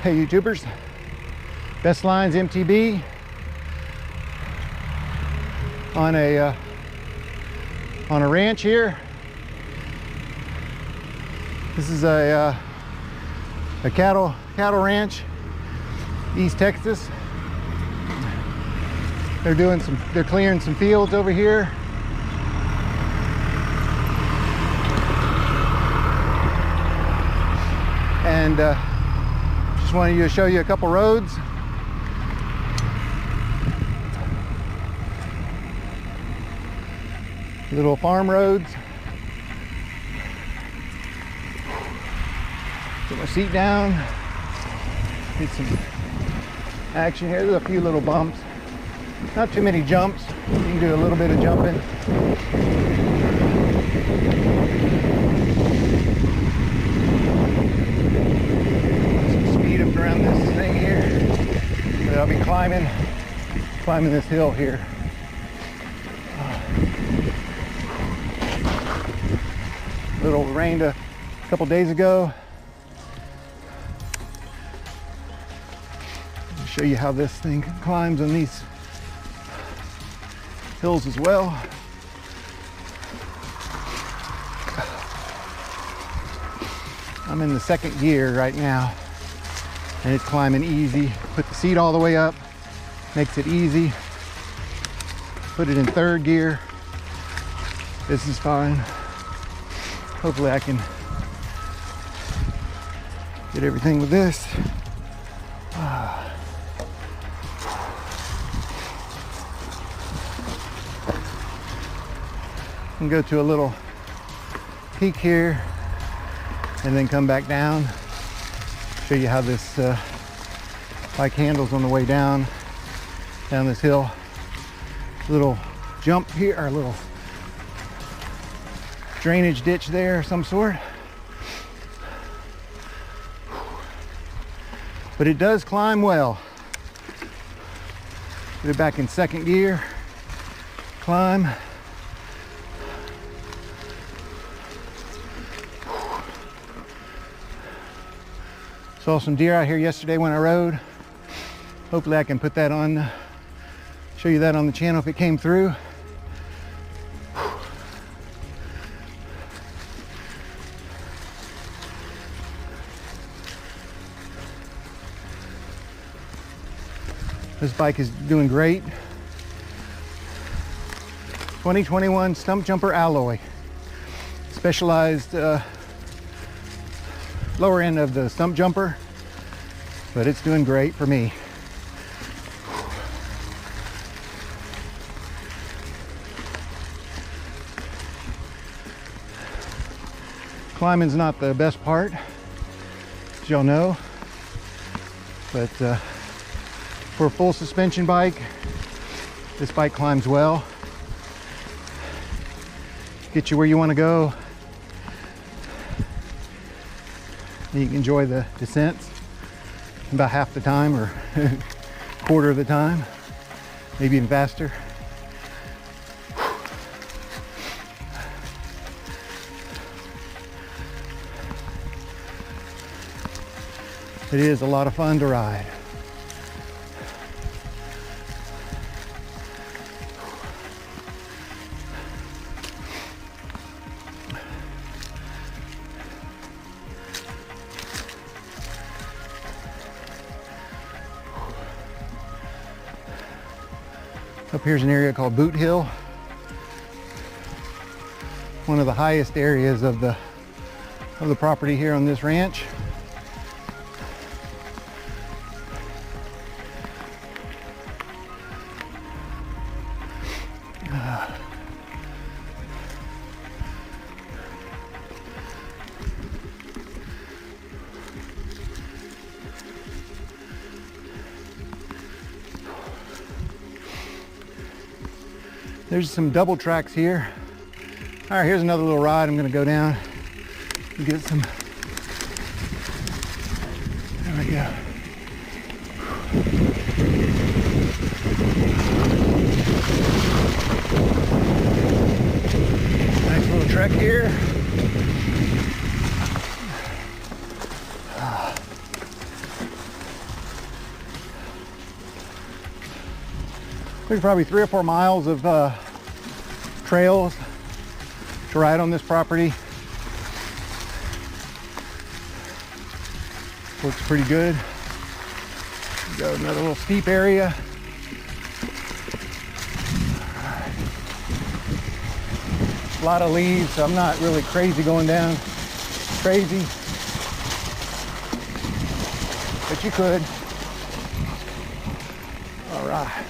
Hey YouTubers, Best Lines MTB on a ranch here. This is a cattle ranch, East Texas. They're clearing some fields over here. And just wanted to show you a couple roads. Little farm roads. Put my seat down. Get some action here. There's a few little bumps. Not too many jumps. You can do a little bit of jumping. Around this thing here, but I'll be climbing this hill here. Little rained a couple days ago. I'll show you how this thing climbs on these hills as well. I'm in the second gear right now. And it's climbing easy. Put the seat all the way up, makes it easy. Put it in third gear. This is fine. Hopefully I can get everything with this. And go to a little peak here and then come back down. Show you how this bike handles on the way down this hill. Little jump here, or a little drainage ditch there of some sort. But it does climb well. Get it back in second gear, climb. Saw some deer out here yesterday when I rode. Hopefully I can put that on, show you that on the channel if it came through. This bike is doing great. 2021 STUMPJUMPER Alloy. Specialized lower end of the stump jumper, but it's doing great for me. Climbing's not the best part, as y'all know, but for a full suspension bike, this bike climbs well. Get you where you want to go. You can enjoy the descents about half the time or quarter of the time, maybe even faster. It is a lot of fun to ride. Up here's an area called Boot Hill. One of the highest areas of the property here on this ranch. There's some double tracks here. All right, here's another little ride. I'm gonna go down and get some. There we go. Nice little trek here. There's probably 3 or 4 miles of trails to ride on this property. Looks pretty good. We got another little steep area. A lot of leaves, so I'm not really crazy going down crazy, but you could. All right.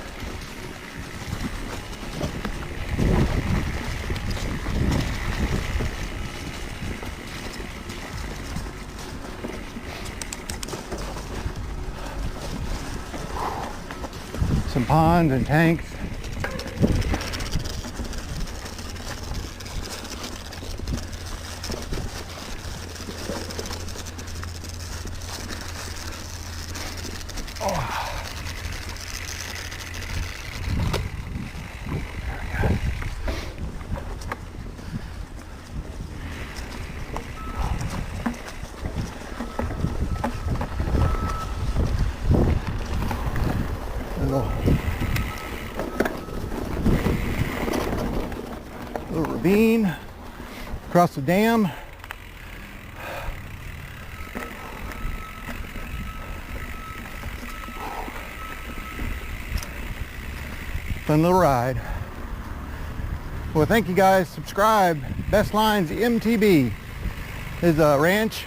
Some ponds and tanks. Little ravine across the dam. Fun little ride. Well, thank you guys. Subscribe. Best Lines MTB is a ranch,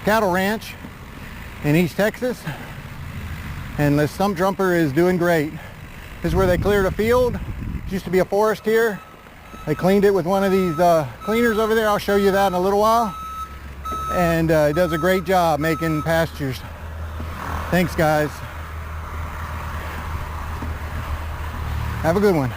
cattle ranch in East Texas, and the stump jumper is doing great. This is where they cleared a field. It used to be a forest here. They cleaned it with one of these cleaners over there. I'll show you that in a little while. And it does a great job making pastures. Thanks, guys. Have a good one.